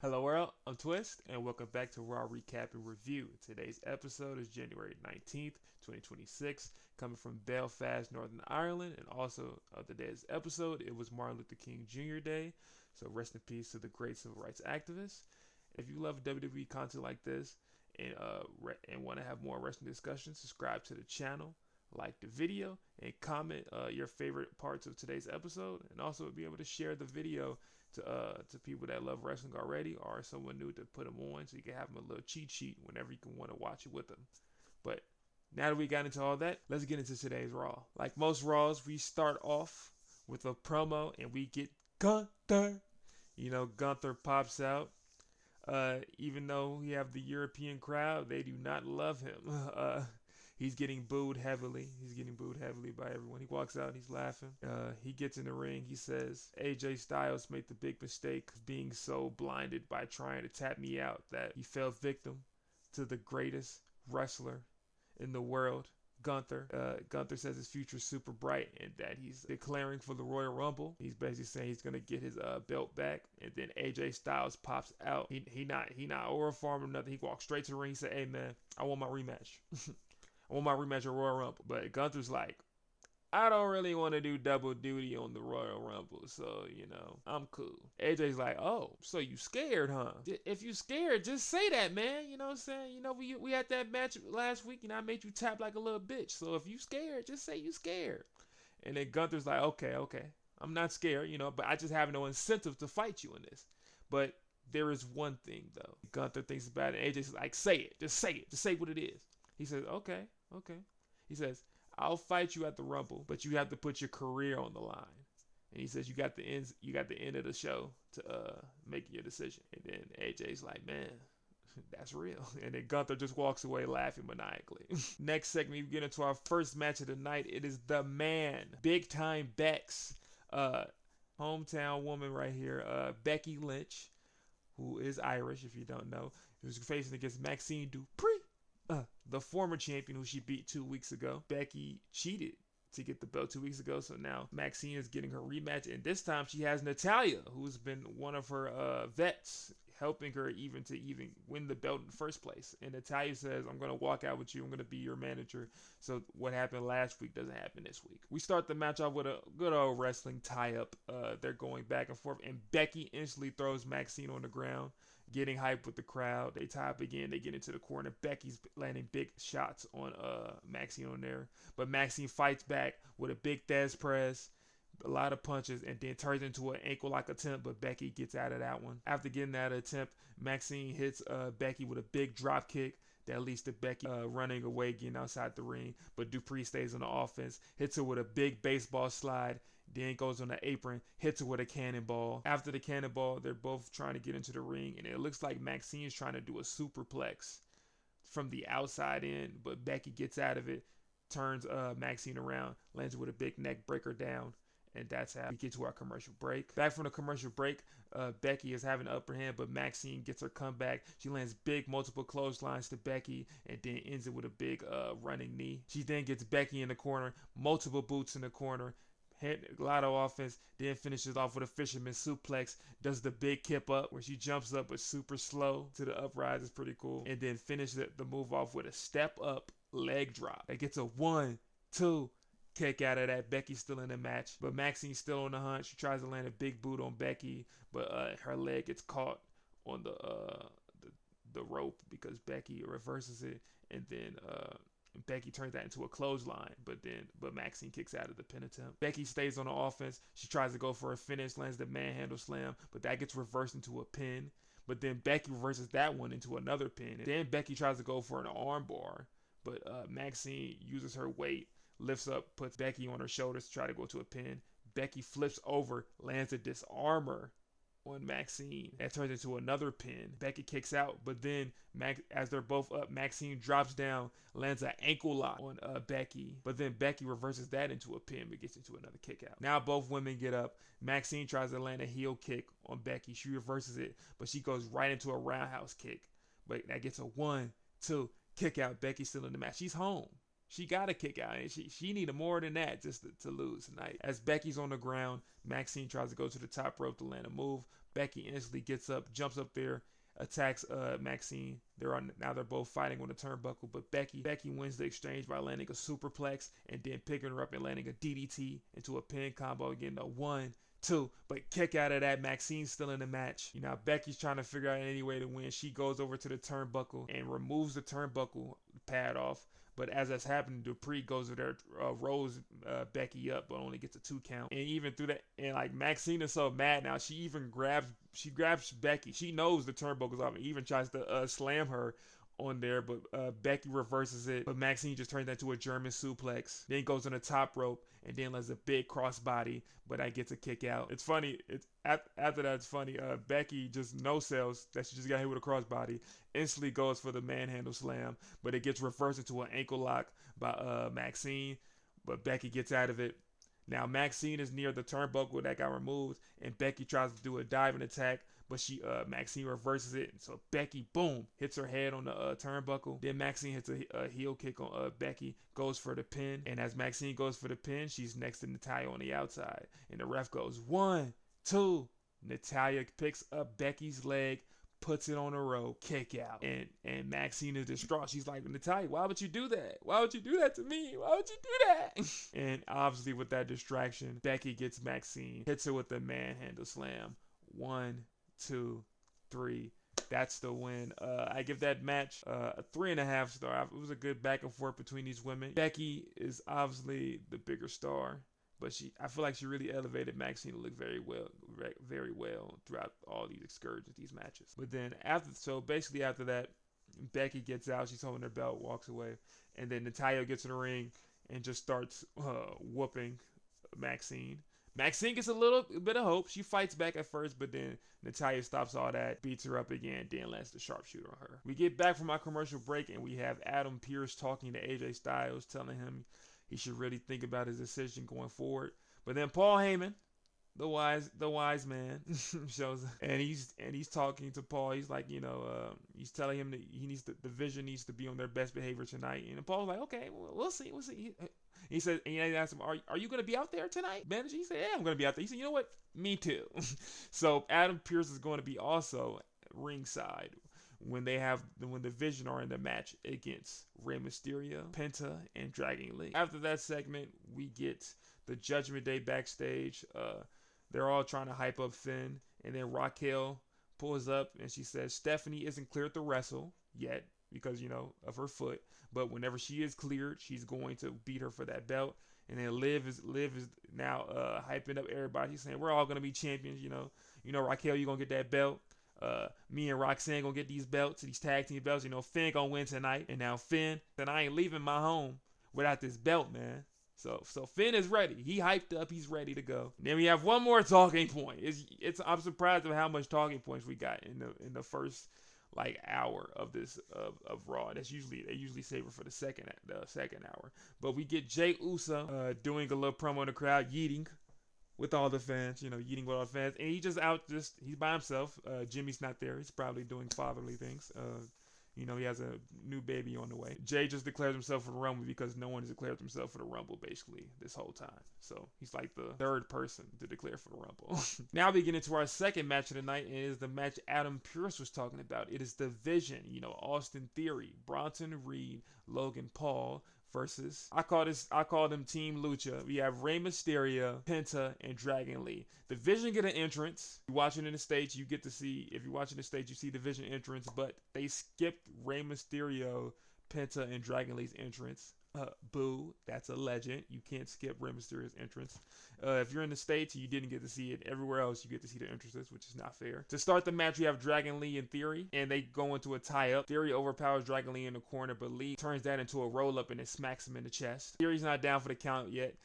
Hello world, I'm Twist, and welcome back to Raw Recap and Review. Today's episode is January 19th, 2026, coming from Belfast, Northern Ireland, and also today's episode, it was Martin Luther King Jr. Day, so rest in peace to the great civil rights activist. If you love WWE content like this and want to have more wrestling discussions, subscribe to the channel, like the video, and comment your favorite parts of today's episode, and also be able to share the video to people that love wrestling already or someone new to put them on, so you can have them a little cheat sheet whenever you can want to watch it with them. But now that we got into all that, let's get into today's Raw. Like most Raws, we start off with a promo and we get Gunther. Gunther pops out. Even though we have the European crowd, they do not love him. He's getting booed heavily. He's getting booed heavily by everyone. He walks out, he's laughing. He gets in the ring. He says, AJ Styles made the big mistake of being so blinded by trying to tap me out that he fell victim to the greatest wrestler in the world, Gunther. Gunther says his future's super bright and that he's declaring for the Royal Rumble. He's basically saying he's gonna get his belt back, and then AJ Styles pops out. He not over farm or nothing. He walks straight to the ring. He said, "Hey man, I want my rematch. I want my rematch at Royal Rumble." But Gunther's like, I don't really want to do double duty on the Royal Rumble, so, I'm cool. AJ's like, oh, so you scared, huh? If you scared, just say that, man. You know what I'm saying? We had that match last week, and I made you tap like a little bitch. So if you scared, just say you scared. And then Gunther's like, okay. I'm not scared, but I just have no incentive to fight you in this. But there is one thing, though. Gunther thinks about it, and AJ's like, say it. Just say it. Just say what it is. He says, okay. He says, I'll fight you at the Rumble, but you have to put your career on the line. And he says, you got the end of the show to make your decision. And then AJ's like, man, that's real. And then Gunther just walks away laughing maniacally. Next segment, we get into our first match of the night. It is the man, big time Bex, hometown woman right here, Becky Lynch, who is Irish, if you don't know, who's facing against Maxine Dupree, the former champion who she beat 2 weeks ago. Becky cheated to get the belt 2 weeks ago, so now Maxine is getting her rematch, and this time she has Natalya, who's been one of her vets, helping her even win the belt in the first place. And Natalya says, I'm going to walk out with you. I'm going to be your manager. So what happened last week doesn't happen this week. We start the match off with a good old wrestling tie-up. They're going back and forth, and Becky instantly throws Maxine on the ground, getting hyped with the crowd. They tie up again. They get into the corner. Becky's landing big shots on Maxine on there. But Maxine fights back with a big Thesz press, a lot of punches, and then turns into an ankle lock attempt, but Becky gets out of that one. After getting that attempt, Maxine hits Becky with a big drop kick that leads to Becky running away, getting outside the ring, but Dupree stays on the offense, hits her with a big baseball slide, then goes on the apron, hits her with a cannonball. After the cannonball, they're both trying to get into the ring, and it looks like Maxine's trying to do a superplex from the outside in, but Becky gets out of it, turns Maxine around, lands her with a big neck breaker down, and that's how we get to our commercial break. Back from the commercial break, Becky is having the upper hand, but Maxine gets her comeback. She lands big multiple clotheslines to Becky and then ends it with a big running knee. She then gets Becky in the corner, multiple boots in the corner, hit a lot of offense, then finishes off with a fisherman suplex, does the big kip up where she jumps up but super slow to the uprise. It's pretty cool. And then finishes the move off with a step up leg drop. That gets a 1, 2, kick out of that. Becky's still in the match, but Maxine's still on the hunt. She tries to land a big boot on Becky, but her leg gets caught on the rope because Becky reverses it, and then Becky turns that into a clothesline, but Maxine kicks out of the pin attempt. Becky stays on the offense. She tries to go for a finish, lands the manhandle slam, but that gets reversed into a pin. But then Becky reverses that one into another pin. And then Becky tries to go for an armbar, but Maxine uses her weight, lifts up, puts Becky on her shoulders to try to go to a pin. Becky flips over, lands a disarmor on Maxine. That turns into another pin. Becky kicks out, but then as they're both up, Maxine drops down, lands an ankle lock on Becky. But then Becky reverses that into a pin, but gets into another kick out. Now both women get up. Maxine tries to land a heel kick on Becky. She reverses it, but she goes right into a roundhouse kick. But that gets a 1, 2, kick out. Becky's still in the match. She's home. She got a kick out, and she needed more than that just to lose tonight. As Becky's on the ground, Maxine tries to go to the top rope to land a move. Becky instantly gets up, jumps up there, attacks Maxine. They're both fighting on the turnbuckle, but Becky wins the exchange by landing a superplex and then picking her up and landing a DDT into a pin combo, getting a 1-2. But kick out of that, Maxine's still in the match. Becky's trying to figure out any way to win. She goes over to the turnbuckle and removes the turnbuckle pad off. But as that's happening, Dupree goes over there, rolls Becky up, but only gets a 2 count. And even through that, and like Maxine is so mad now, she even grabs Becky. She knows the turnbuckle's off and even tries to slam her on there, but Becky reverses it. But Maxine just turns that into a German suplex. Then goes on the top rope and then does a big crossbody, but I gets a kick out. It's funny. After that, it's funny. Becky just no sells that she just got hit with a crossbody. Instantly goes for the manhandle slam, but it gets reversed into an ankle lock by Maxine. But Becky gets out of it. Now Maxine is near the turnbuckle that got removed, and Becky tries to do a diving attack, but Maxine reverses it. So Becky, boom, hits her head on the turnbuckle. Then Maxine hits a heel kick on Becky, goes for the pin. And as Maxine goes for the pin, she's next to Natalya on the outside. And the ref goes 1, 2. Natalya picks up Becky's leg, puts it on the rope, kick out. And Maxine is distraught. She's like, Natalya, why would you do that? Why would you do that to me? Why would you do that? And obviously with that distraction, Becky gets Maxine, hits her with the manhandle slam. 1, 2, 3. That's the win. I give that match a 3.5 star. It was a good back and forth between these women. Becky is obviously the bigger star, but I feel like she really elevated Maxine to look very well throughout all these excursions, these matches. But then basically after that, Becky gets out. She's holding her belt, walks away, and then Natalya gets in the ring and just starts whooping Maxine. Maxine gets a little bit of hope. She fights back at first, but then Natalya stops all that, beats her up again, then lands the sharpshooter on her. We get back from our commercial break, and we have Adam Pearce talking to AJ Styles, telling him he should really think about his decision going forward. But then Paul Heyman, the wise man, shows up, and he's talking to Paul. He's like, he's telling him that the division needs to be on their best behavior tonight. And Paul's like, okay, well, we'll see. He said, and he asked him, are you going to be out there tonight, manager? He said, yeah, I'm going to be out there. He said, you know what? Me too. So Adam Pearce is going to be also ringside when the Vision are in the match against Rey Mysterio, Penta, and Dragon Lee. After that segment, we get the Judgment Day backstage. They're all trying to hype up Finn, and then Raquel pulls up and she says Stephanie isn't cleared to wrestle yet because of her foot, but whenever she is cleared, she's going to beat her for that belt. And then Liv is now hyping up everybody. She's saying we're all gonna be champions. Raquel, you gonna get that belt. Me and Roxanne gonna get these belts, these tag team belts. Finn gonna win tonight. And now Finn, then I ain't leaving my home without this belt, man. So Finn is ready. He hyped up. He's ready to go. And then we have one more talking point. I'm surprised of how much talking points we got in the first hour of this of Raw. They usually save it for the second hour. But we get Jey Uso doing a little promo in the crowd, yeeting with all the fans, yeeting with all the fans. And he's by himself. Jimmy's not there. He's probably doing fatherly things. He has a new baby on the way. Jay just declares himself for the Rumble because no one has declared himself for the Rumble basically this whole time. So he's like the third person to declare for the Rumble. Now we get into our second match of the night, and it is the match Adam Pearce was talking about. It is the Vision, Austin Theory, Bronson Reed, Logan Paul versus I call them Team Lucha. We have Rey Mysterio, Penta, and Dragon Lee. The Vision get an entrance. If you're watching in the States, you see the Vision entrance, but they skipped Rey Mysterio, Penta, and Dragon Lee's entrance. Boo, that's a legend. You can't skip Rey Mysterio's entrance. If you're in the States, you didn't get to see it. Everywhere else, you get to see the entrances, which is not fair. To start the match, we have Dragon Lee and Theory, and they go into a tie-up. Theory overpowers Dragon Lee in the corner, but Lee turns that into a roll-up and it smacks him in the chest. Theory's not down for the count yet.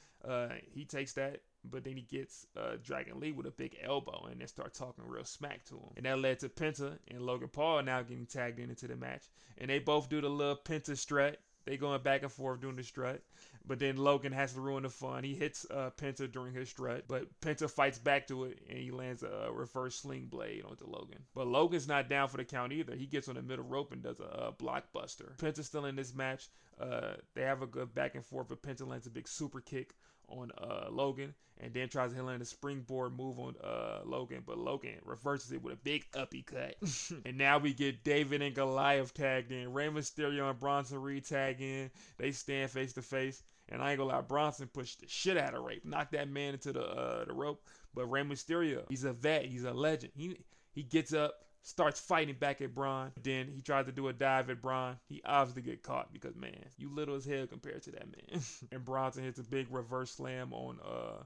He takes that, but then he gets Dragon Lee with a big elbow and then start talking real smack to him. And that led to Penta and Logan Paul now getting tagged into the match. And they both do the little Penta strut. They going back and forth doing the strut. But then Logan has to ruin the fun. He hits Penta during his strut, but Penta fights back to it and he lands a reverse sling blade onto Logan. But Logan's not down for the count either. He gets on the middle rope and does a blockbuster. Penta's still in this match. They have a good back and forth, but Penta lands a big super kick on Logan and then tries to land a springboard move on Logan, but Logan reverses it with a big uppercut. And now we get David and Goliath tagged in. Rey Mysterio and Bronson Reed tag in. They stand face to face. And I ain't gonna lie, Bronson pushed the shit out of Rey, knocked that man into the rope. But Rey Mysterio, he's a vet, he's a legend. He gets up, starts fighting back at Braun. Then he tries to do a dive at Braun. He obviously get caught because, man, you little as hell compared to that man. And Bronson hits a big reverse slam on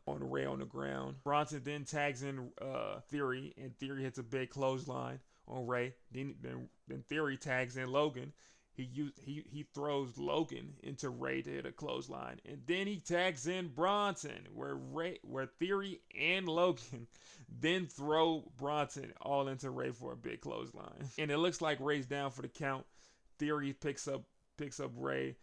Rey on the ground. Bronson then tags in Theory, and Theory hits a big clothesline on Rey. Then Theory tags in Logan. He throws Logan into Rey to hit a clothesline, and then he tags in Bronson, where Theory and Logan then throw Bronson all into Rey for a big clothesline. And it looks like Rey's down for the count. Theory picks up Rey.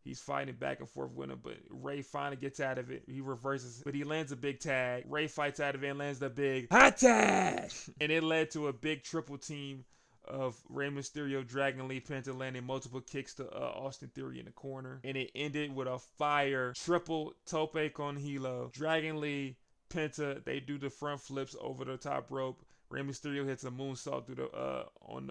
He's fighting back and forth with him, but Rey finally gets out of it. He reverses, but he lands a big tag. Rey fights out of it and lands the big hot tag, and it led to a big triple team of Rey Mysterio, Dragon Lee, Penta landing multiple kicks to Austin Theory in the corner. And it ended with a fire triple tope con hilo. Dragon Lee, Penta, they do the front flips over the top rope. Rey Mysterio hits a moonsault through on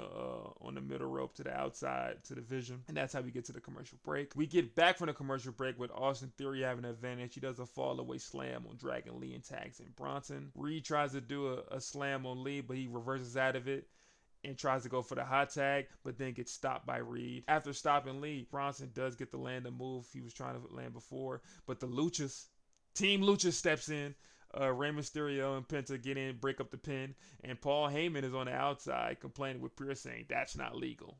the middle rope to the outside to the vision. And that's how we get to the commercial break. We get back from the commercial break with Austin Theory having an advantage. He does a fall away slam on Dragon Lee and tags in Bronson. Reed tries to do a slam on Lee, but he reverses out of it and tries to go for the hot tag, but then gets stopped by Reed. After stopping Lee, Bronson does get to land the move he was trying to land before, but the Luchas, Team Lucha steps in. Rey Mysterio and Penta get in, break up the pin, and Paul Heyman is on the outside complaining with Pierce saying that's not legal.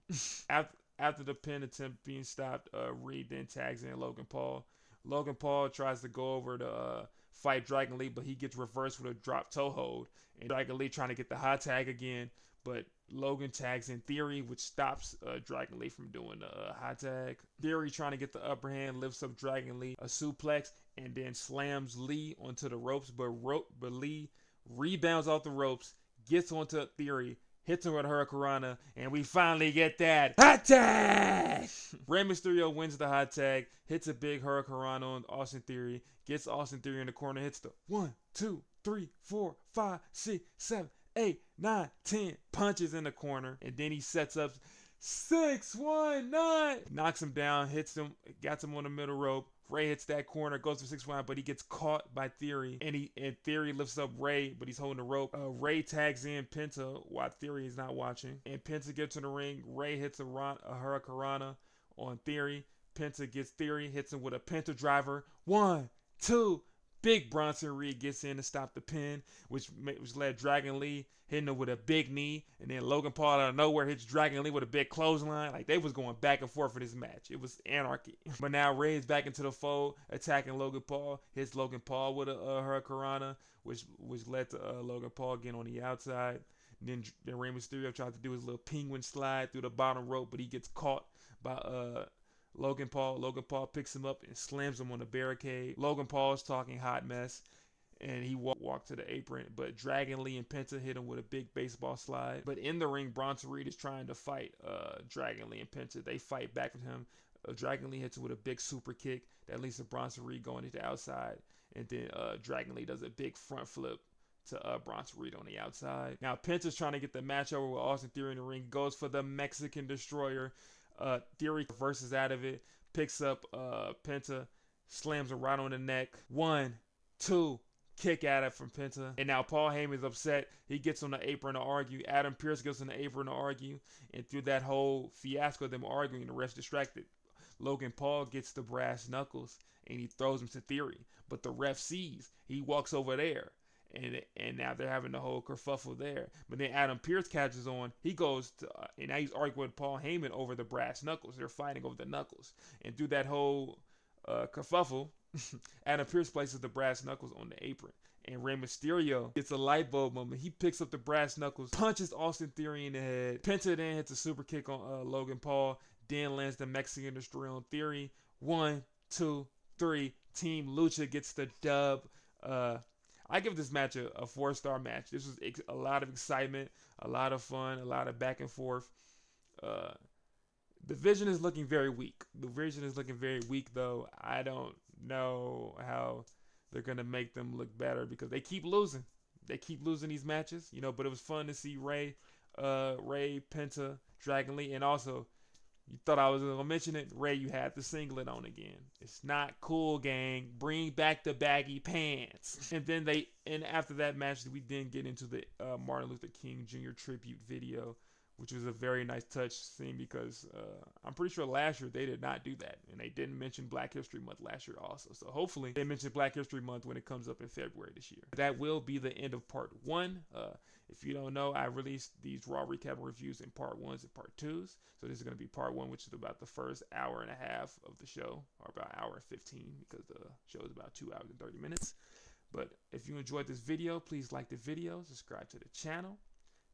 After the pin attempt being stopped, Reed then tags in Logan Paul. Logan Paul tries to go over to fight Dragon Lee, but he gets reversed with a drop toe hold, and Dragon Lee trying to get the hot tag again, but Logan tags in Theory, which stops Dragon Lee from doing the hot tag. Theory trying to get the upper hand, lifts up Dragon Lee, a suplex, and then slams Lee onto the ropes, but Lee rebounds off the ropes, gets onto Theory, hits him with a Hurricanrana, and we finally get that hot tag! Rey Mysterio wins the hot tag, hits a big Hurricanrana on Austin Theory, gets Austin Theory in the corner, hits the 1, 2, 3, 4, 5, 6, 7, 8, 9, 10 punches in the corner, and then he sets up 619, knocks him down, hits him, gets him on the middle rope. Rey hits that corner, goes for 619, but he gets caught by Theory, and Theory lifts up Rey, but he's holding the rope. Rey tags in Penta while Theory is not watching, and Penta gets in the ring. Rey hits a Hurricanrana on Theory. Penta gets Theory, hits him with a Penta driver. 1, 2. Big Bronson Reed gets in to stop the pin, which led Dragon Lee hitting him with a big knee, and then Logan Paul out of nowhere hits Dragon Lee with a big clothesline. Like, they was going back and forth for this match. It was anarchy. But now Rey is back into the fold, attacking Logan Paul, hits Logan Paul with a Hurricanrana, which led to Logan Paul getting on the outside. And then Rey Mysterio tries to do his little penguin slide through the bottom rope, but he gets caught by Logan Paul. Logan Paul picks him up and slams him on the barricade. Logan Paul is talking hot mess, and he walked to the apron, but Dragon Lee and Penta hit him with a big baseball slide. But in the ring, Bronson Reed is trying to fight Dragon Lee and Penta. They fight back with him. Dragon Lee hits him with a big super kick that leads to Bronson Reed going to the outside, and then Dragon Lee does a big front flip to Bronson Reed on the outside. Now Penta's trying to get the match over with Austin Theory in the ring, goes for the Mexican Destroyer. Theory reverses out of it, picks up Penta, slams him right on the neck. 1, 2, kick at it from Penta. And now Paul Heyman is upset. He gets on the apron to argue. Adam Pearce gets on the apron to argue. And through that whole fiasco of them arguing, the ref's distracted. Logan Paul gets the brass knuckles and he throws him to Theory. But the ref sees. He walks over there. And now they're having the whole kerfuffle there. But then Adam Pearce catches on. He goes to, and now he's arguing with Paul Heyman over the brass knuckles. They're fighting over the knuckles. And through that whole kerfuffle, Adam Pearce places the brass knuckles on the apron. And Rey Mysterio gets a light bulb moment. He picks up the brass knuckles, punches Austin Theory in the head. Penta then hits a super kick on Logan Paul. then lands the Mexican Destroyer on Theory. 1, 2, 3. Team Lucha gets the dub. I give this match a 4-star match. This was a lot of excitement, a lot of fun, a lot of back and forth. The Vision is looking very weak. The Vision is looking very weak, though. I don't know how they're going to make them look better because they keep losing. They keep losing these matches, but it was fun to see Ray, Penta, Dragon Lee, and also, you thought I was going to mention it, Ray, you had the singlet on again. It's not cool, gang. Bring back the baggy pants. And after that match, we then get into the Martin Luther King Jr. tribute video, which was a very nice touch scene because I'm pretty sure last year they did not do that. And they didn't mention Black History Month last year also. So hopefully they mention Black History Month when it comes up in February this year. That will be the end of part 1. If you don't know, I released these Raw recap reviews in part 1s and part 2s. So this is going to be part 1, which is about the first hour and a half of the show, or about an hour and 15 because the show is about 2 hours and 30 minutes. But if you enjoyed this video, please like the video, subscribe to the channel,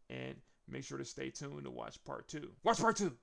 and make sure to stay tuned to watch part 2. Watch part 2!